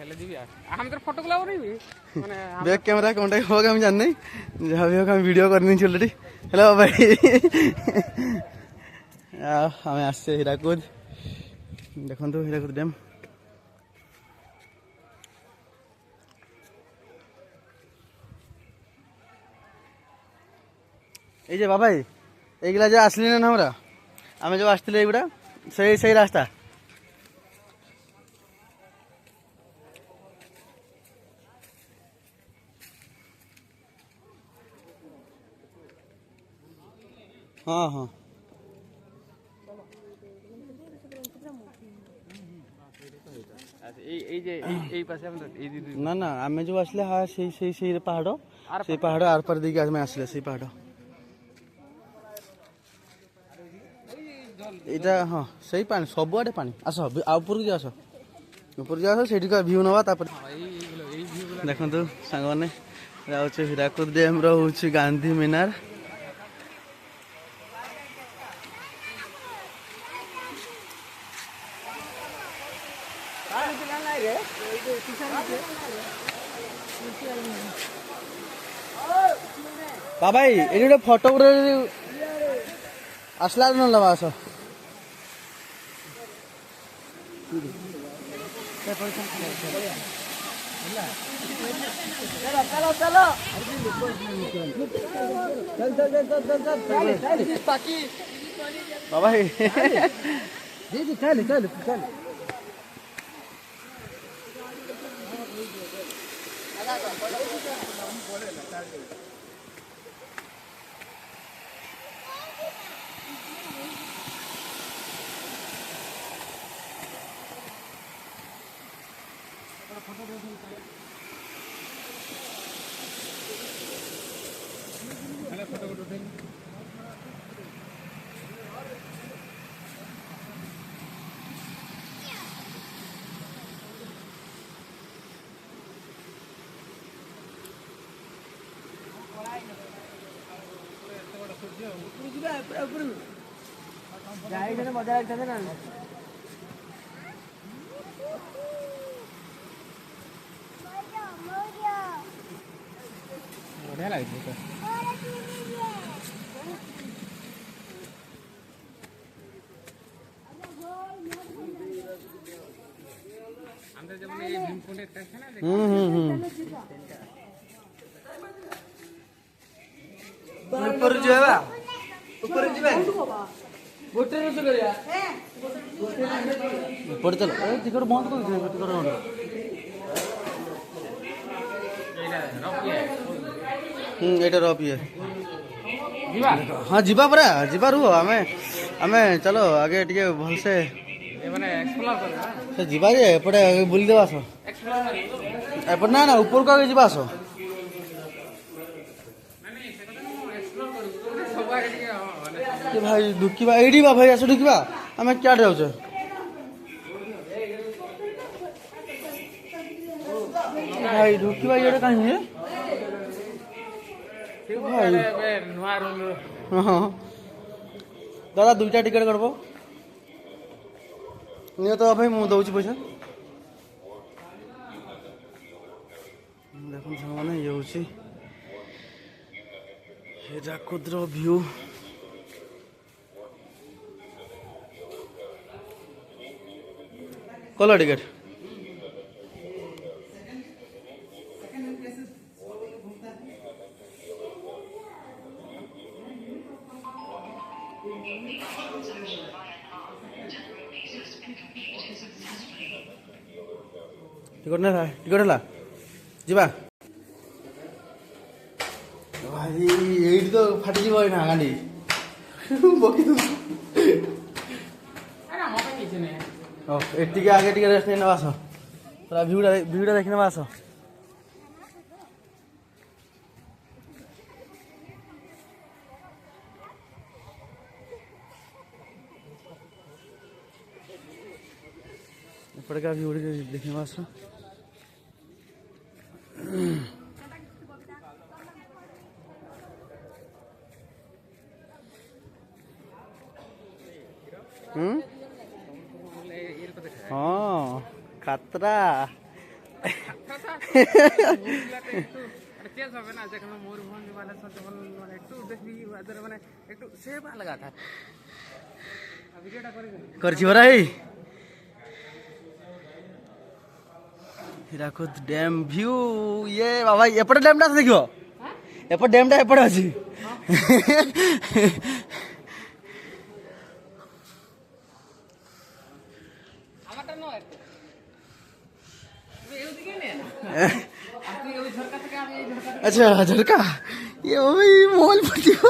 हम तो फोटो गुला नहीं माने बैक कैमरा कांटेक्ट होगा हम जान नहीं जहाँ भी होगा हम वीडियो करनी चल रही। हेलो भाई हमें आसছে হীরাকুদ দেখুন তো হীরাকুদ ড্যাম এই যে বাবাই এইগুলা যে আসলি না আমরা আমি যে আসলে এইগুলা সেই সেই রাস্তা हाँ हाँ ना ना आम जो आसले हाँ से पहाड़ से पहाड़ आर पार दिखे आम आसले से पहाड़ यहाँ हाँ सही पानी सब आड़े पानी आस ऊपर की आस ऊपर की आस से भ्यू नवा देखो सांग मैंने हीराकुद डैम रोचे गांधी मीनार बाबा ये गोटे फोटोग्राफी आसला ना आस बाबा मजा लगता ना बढ़िया लगे ऊपर जो है ऊपर ऊपर चलो टिकट बंद कर टिकट ये रफ ये हाँ जीवा परा जीवा रुह आम आम चलो आगे टे भलसे जीवा जे एपटे बुली देवा आस एपटे ना ना ऊपर को आगे जीवा आस भाई ढुकवा एडी बा भाई आस ढुकवा आम क्या जाऊे भाई ढुकवा ये कहीं दादा दुईटा टिकेट करब नहीं तो भाई मुझे दौर पैसा देख मैंने ये हूँ हीराकुद व्यू कल टिकेट टिकट ना टिकट है जीवा भाई ये तो फाटी जीव ना गाड़ी बकी तू एटी आगे टे रेस्ट नहीं आस पूरा भ्यूटा देखने आस एपटे का व्यू देखने आस हाँ खतरा চেঞ্জ হবে না, যেখানে ময়ূরভঞ্জ বালেশ্বর যখন মানে একটু দেখবি ওদের মানে একটু সেভ আলাদা থাকে। ভিডিওটা করে করছি ওরা এই হীরাকুদ ড্যাম ভিউ ইয়ে বাবা এপଟେ ড্যামটা আছে ଦେଖିବ এপট ড্যামটা এপଟେ ଅଛି আমারটা নয় তুমি এইদিকে নে আপনি ওই ঝরকা থেকে আমি এই ঝরকা থেকে আচ্ছা ঝরকা ইয়ে ওই মোবাইল পড়িব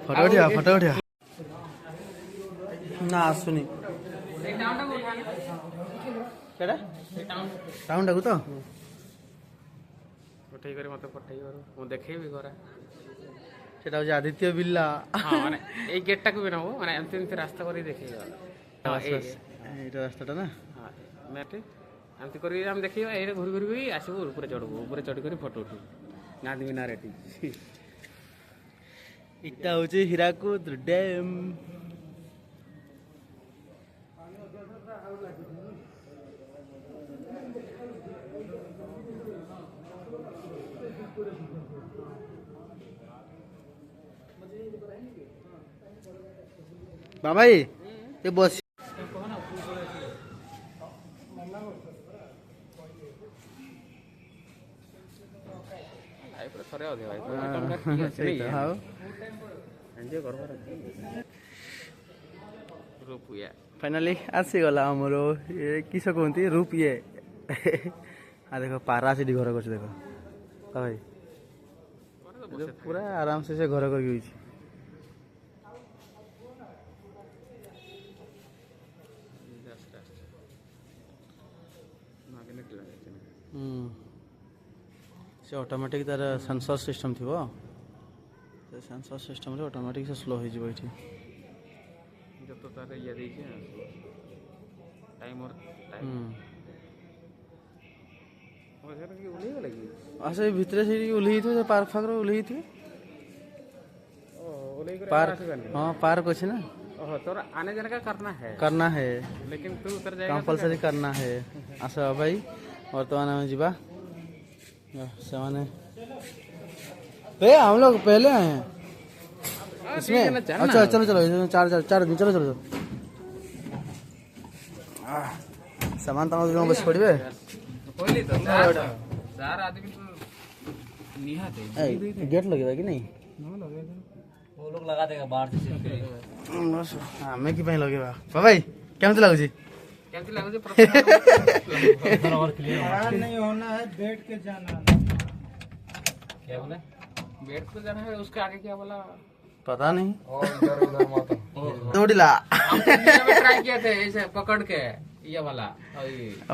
ফটো উঠিয়া না আসুনি এই টাউনটা কোথায় কেডা এই টাউন টাউনটাକୁ ତ ଉଠେଇ କରି ମତେ ପଠେଇ କର ମୁଁ ଦେଖେଇବି ଘରେ। সেটা হচ্ছে আদিত্য বিল্লা ହଁ ମାନେ ଏଇ ଗେଟଟାକୁ ବି ନବ ମାନେ ଏମିତି ଏମିତି ରାସ୍ତା କରି ଦେଖେଇବ। ହଁ এইটা রাস্তাটা না ହଁ ମ୍ୟାଟ୍ ଏମିତି କରି ଆମେ ଦେଖିବା ଏଇଟା ଘୁରି ଘୁରି ଆସିବୁ ଉପରେ ଚଢ଼ବୁ ଉପରେ ଚଢ଼ି କରି ଫଟୋ ଉଠିବୁ ଗାନ୍ଧୀ ମିନାର ଏଠି। এটা হচ্ছে হীরাকুদ ড্যাম বাবাই এ বস ଭାଇ ପୁରା ଥରେ ଅଧିକ ଭାଇ ଟଙ୍କା ଠିକ୍ ଅଛି ସେଇଟା ଆଉ ଏନ୍ଜୟ କରିବାର ରୁପୁୟା ফাইনালি আসিগলা আমার কিস কুহতি রূপ ইয়ে আর দেখো পারা সেটি ঘর করছে দেখো ভাই পুরা আরামসে সে ঘর করে গেছে সে অটোমেটিক তার সেন্সর সিস্টেম থিব সে সেন্সর সিস্টেমরে অটোমেটিক সে স্লো হয়ে যাব এটি যত তার ইয়ে ଦେଇଛି টাইমর ওখানে কি উড়ে গেল কি আসে ভিতরে সেটি ওহ্লাই থিব পার্ক ফার্ক ওহ্লাই থিব ओ उड़े कर पार्क हाँ पार्क अच्छे ना ओह तोर आने जाने का करना है लेकिन तू उतर जाएगा कंपलसरी करना है आस भाई वर्तमान में जीवा से माने हम लोग पहले आए हैं इसमें अच्छा चलो चलो चार चार चार दिन चलो चलो चलो सामान तमाम दोनों बस पड़े कोई तो चार आदमी तो निहाते गेट लगेगा कि नहीं वो लोग लगा देगा बाहर से बस हमें की ପାଇଁ लगेगा भाई केमती लाଗୁଛି कैसे लगे प्रॉपर और क्लियर नहीं होना है बैठ के जाना क्या बोला बैठ पे जाना है उसके आगे क्या बोला पता नहीं और इधर उधर मत दौड़िला हमने ट्राई किए थे ऐसे पकड़ के ये वाला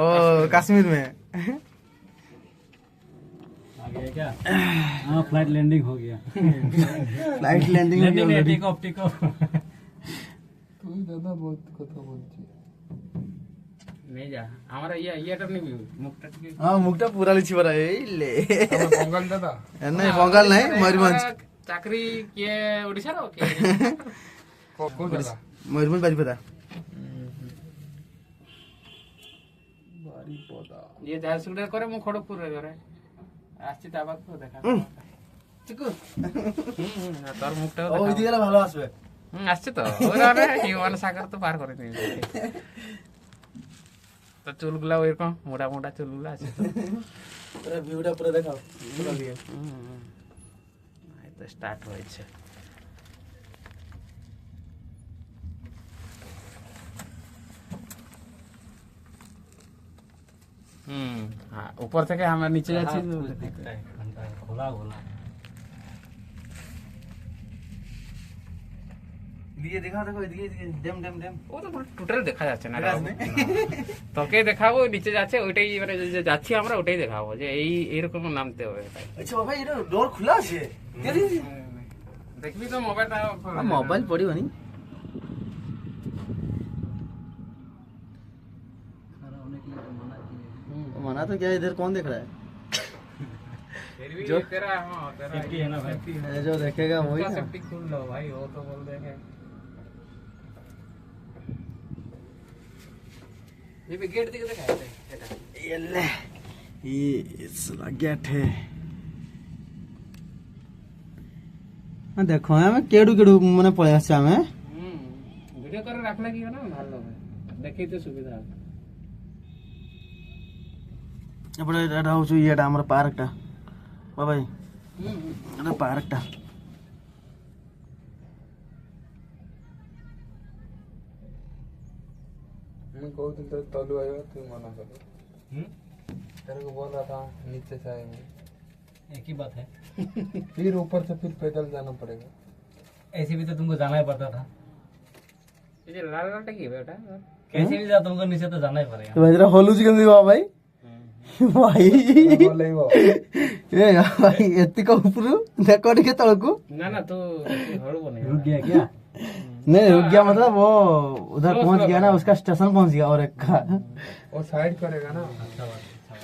ओ कश्मीर में आगे क्या हाँ फ्लाइट लैंडिंग हो गया फ्लाइट लैंडिंग टेक ऑफ তুই দাদা বহুত কথা বলছিস नहीं जा हमारा ये तो नहीं मुक्ता की हां मुक्ता पूरा लिछि बरा ए ले বঙ্গাল দাদা नहीं बंगाल नहीं मयूरभंज चाकरी किए ओडिशा रो के কোন দাদা मयूरभंज बाजीपदा বাড়ি পদা ये झारसुगुड़ा करे मु खड़गपुर रे करे आछि ताबाद को देखा चिकू তোর মুখটা ओ इदी गेला ভালো আসবে আসছে তো ওরে হিউম্যান সাগর তো পার করে দিই তো চুলগুলা ওইরকম মোটা মোটা চুলগুলা আছে তো পুরো ভিউটা পুরো দেখাও পুরো ভিউ এই তো স্টার্ট হয়েছে हाँ ऊपर থেকে আমরা নিচে যাচ্ছি খোলা খোলা দিকে দেখাও দেখো এদিকে ড্যাম ড্যাম ড্যাম ও তো টোটাল দেখা যাচ্ছে না তোকে দেখাবো নিচে যাচ্ছে ওইটাই মানে যে যাচ্ছি আমরা ওটাই দেখাবো যে এই এরকম নামতে হবে আচ্ছা ভাই এটা ডোর খোলা আছে দেখবি তো মোবাইলটা मोबाइल पड़िबनी खड़ा होने के लिए तो मना किए मना तो क्या इधर कौन देख रहा है फिर भी जो तेरा हाँ तेरा सेफ्टी है ना भाई ये जो देखेगा वही ना सेफ्टी खोल लो भाई वो तो बोल देंगे ये भी गेट दिखे देखा एटा ये ले ये इसला गेट है हां देखो हमें केडू केडू माने पळे आसे हमें वीडियो करे रखला की ना ভালো হবে দেখি তো সুবিধা হবে এবারে এটা হচ্ছে ইয়েটা আমার পার্কটা বাবাই এটা পার্কটা मैं कहूँ तो तलू आएगा तू मना कर तेरे को बोल रहा था नीचे से आएंगे एक ही बात है फिर ऊपर से फिर पैदल जाना पड़ेगा ऐसे भी तो तुमको जाना ही पड़ता था ये लाल लाल की बेटा कैसे भी जा तुमको नीचे तो जाना ही पड़ेगा तो भाई जरा हॉलू चिकन दिवा भाई भाई बोले वो ए भाई एतिक ऊपर देखो ଟିକେ ତଳକୁ ना ना तो हड़ू बने रुक गया क्या नहीं रुक गया मतलब वो उधर पहुंच गया ना उसका स्टेशन पहुंच गया और एक का वो साइड करेगा ना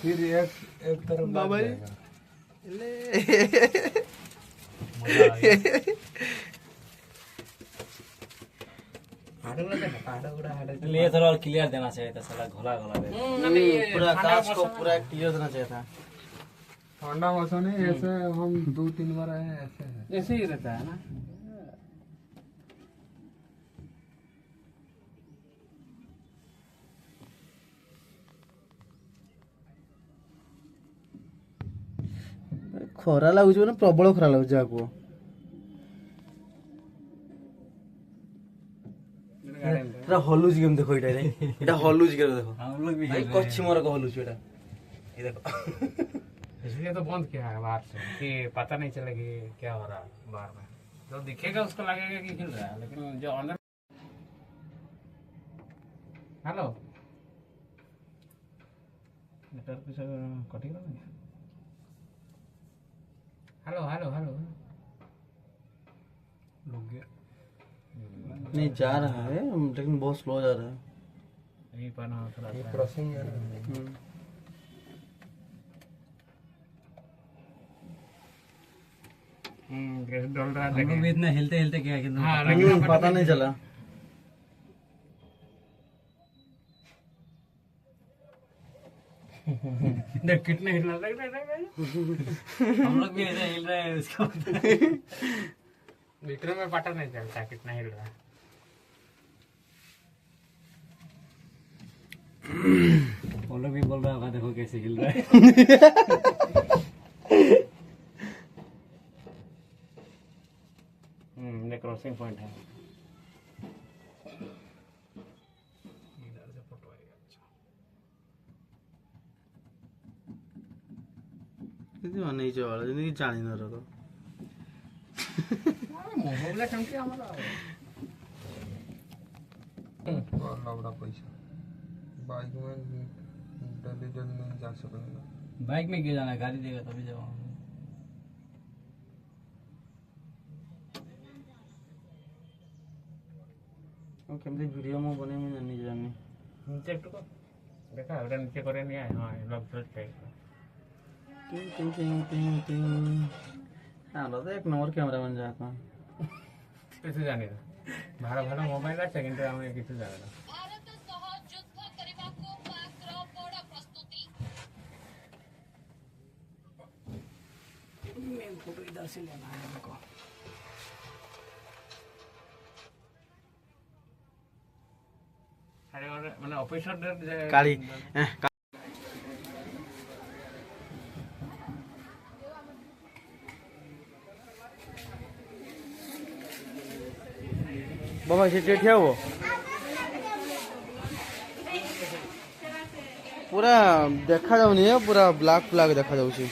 फिर एक तरफ बाबा हाड़ू ना देखा हाड़ू उड़ा हाड़ू ये थोड़ा और क्लियर देना चाहिए था साला घोला घोला दे पूरा कांच को पूरा क्लियर देना चाहिए था ठंडा मौसम है ऐसे हम 2-3 बार आए हैं ऐसे है ऐसे ही रहता है ना ଖରା ଲାଗୁଛି ମାନେ ପ୍ରବଳ ଖରା ଲାଗୁଛି ଯାହାକୁ ଏଟା ହଲୁଛି କେମିତି ଦେଖ ଏଇଟା ଏଇଟା ହଲୁଛି କେମିତି ଦେଖ हम लोग भी ଭାଇ କଛି ମୋର ହଲୁଛି ଏଟା ଏ ଦେଖ इसलिए तो बंद किया है बाहर से कि पता नहीं चले कि क्या हो रहा है बाहर में जो दिखेगा उसको लगेगा कि हिल रहा है लेकिन जो अंदर हेलो नेटवर्क से कटेगा ना हेलो हेलो हेलो रुक गया नहीं जा रहा है लेकिन बहुत स्लो जा रहा है यही पाना थोड़ा ये क्रॉसिंग है कैसे डोल रहा हम लोग भी इतना हिलते हिलते गया कि हाँ लेकिन पता नहीं चला देख कितने हिलना लग रहा है हम लोग भी ऐसे हिल रहे हैं उसको मीटर में पता नहीं चलता कितना हिल रहा है वो लोग भी बोल रहा होगा देखो कैसे हिल रहा है ये क्रॉसिंग पॉइंट है इधर से फोटो आएगा अच्छा किती ଅନେଇଛ ବାଳ ଯେମିତି ଜାଣିନ ରକ मोबाइल टंकी हमारा और लौड़ा पैसा बाइक में डेली डेली नहीं जा सकेंगे बाइक में क्यों जाना है गाड़ी देगा तभी जाओ ଆଉ କେମିତି ଭିଡ଼ିଓ ମୁଁ ବନେଇବି ଜାନି ଜାନି नीचे टुको देखा उधर नीचे करे नहीं आए हाँ लॉक प्लेट टाइप टिंग टिंग टिंग टिंग टिंग আমরা তো এক নম্বর ক্যামেরাম্যান যাক কিছু জানি না ভালো ভালো মোবাইল আছে কিন্তু আমি কিছু জানি না ଭାରତ ସହ ଯୁଦ୍ଧ କରିବାକୁ ପାକ୍ର ବଡ଼ ପ୍ରସ୍ତୁତି फोटो इधर से लेना है हमको अरे और मैंने ऑफिसर କାଳି ବାବା ସେଠି ଠିଆ ହବ ପୁରା ଦେଖାଯାଉନି ପୁରା ବ୍ଲାକ୍ ବ୍ଲାକ୍ ଦେଖାଯାଉଛି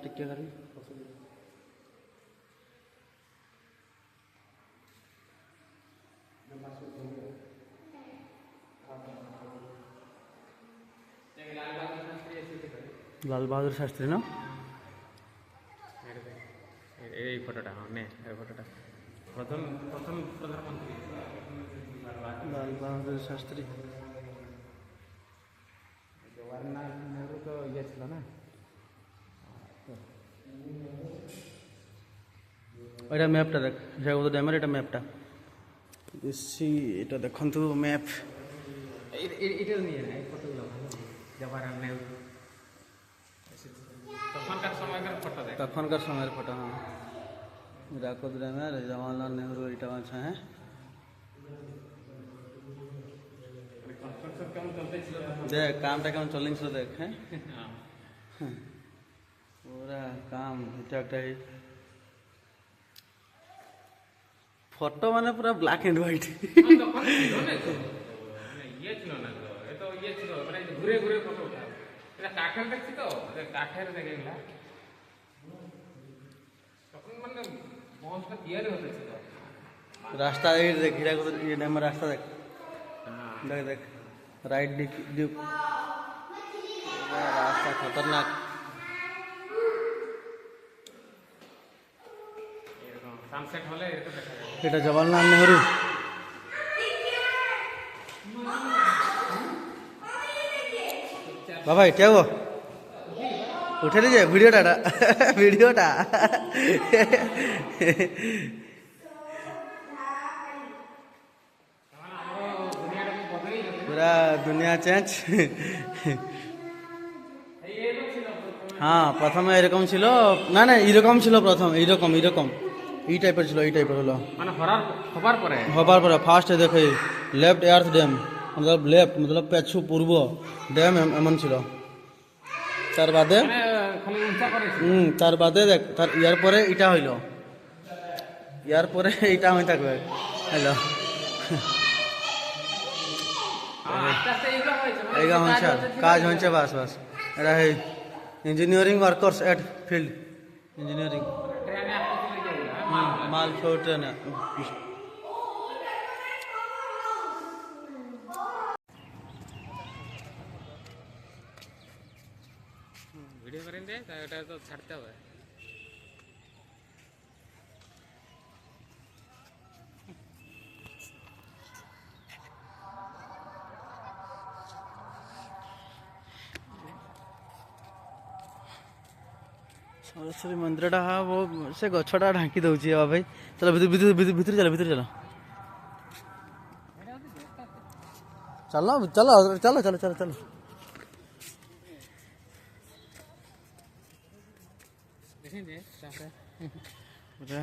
टिके करी লাল বাহাদুর শাস্ত্রী না এই ফটোটা হ্যাঁ নে এই ফটোটা প্রথম প্রথম প্রধানমন্ত্রী লাল বাহাদুর শাস্ত্রী জওয়াহরলাল নেহরু তো ইয়ে ছিল না এটা ম্যাপটা দেখ হিরাকুদ ড্যামের এটা ম্যাপটা বেশি এটা দেখন্তু ম্যাপ এটা নিয়ে না এই ফটোগুলো ভালো জওয়াহরলাল নেহরু তখনকার সময়কার ফটো দেখ তখনকার সময়ের ফটো হ্যাঁ হিরাকুদ ড্যামের জওয়াহরলাল নেহরু এটা আছে হ্যাঁ কনস্ট্রাকশন কেমন চলতেছিল দেখ কামটা কেমন চলিংছিল দেখ হ্যাঁ পুরা কাম এটা একটা ফটো মানে পুরা ব্ল্যাক এন্ড হোয়াইট তখন ছিল না তো মানে ইয়ে ছিল না তো এটা ইয়ে ছিল মানে ঘুরে ঘুরে ফটো উঠা এটা কাঠের দেখছি তো কাঠের দেখে এগুলা তখন মানে মঞ্চটা তৈরি হতেছিল রাস্তা এই দেখ হিরাকুদ ড্যামের রাস্তা দেখ দেখ দেখ রাইট ডিপ রাস্তা খতরনাক এরকম সানসেট হলে এটা দেখা যায় এটা জওয়াহরলাল নেহরু বাবা এটা গো উঠে নিয়ে ভিডিওটা ভিডিওটা পুরা দুনিয়া চেঞ্জ হ্যাঁ প্রথমে এরকম ছিল না না এরকম ছিল প্রথম এইরকম এইরকম এই টাইপের ছিল এই টাইপের হলো মানে হবার পরে হবার পরে ফার্স্ট দেখে লেফট এয়ার্থ ড্যাম মতলব লেফট মতলব পেছু পূর্ব ড্যাম এমন ছিল তার বাদে মানে খালি উঁচা করেছে তার বাদে দেখ তার ইয়ার পরে এটা হইল ইয়ার পরে এটা হয়ে থাকবে হ্যালো আস্তে আস্তে এইগুলো হয়েছে মানে এইগা হয়েছে কাজ হয়েছে বাস বাস এটা এই ইঞ্জিনিয়ারিং ওয়ার্কার্স এট ফিল্ড ইঞ্জিনিয়ারিং ট্রেনে আসতে চলে যাবে মাল ফ্লো ট্রেনে ভিডিও করেন দে তাই ওটা তো ছাড়তে হবে ସରସ୍ୱତୀ ମନ୍ଦିରଟା ସେ ଗଛଟା ଢାଙ୍କି ଦେଉଛି ଭାଇ ଚାଲ ଭିତରେ ଚାଲ ଭିତରେ ଚାଲ ଚାଲ ଚାଲ ଚାଲ ଚାଲ ଚାଲ ଚାଲ দেখেন যে তারপরে ପୁରା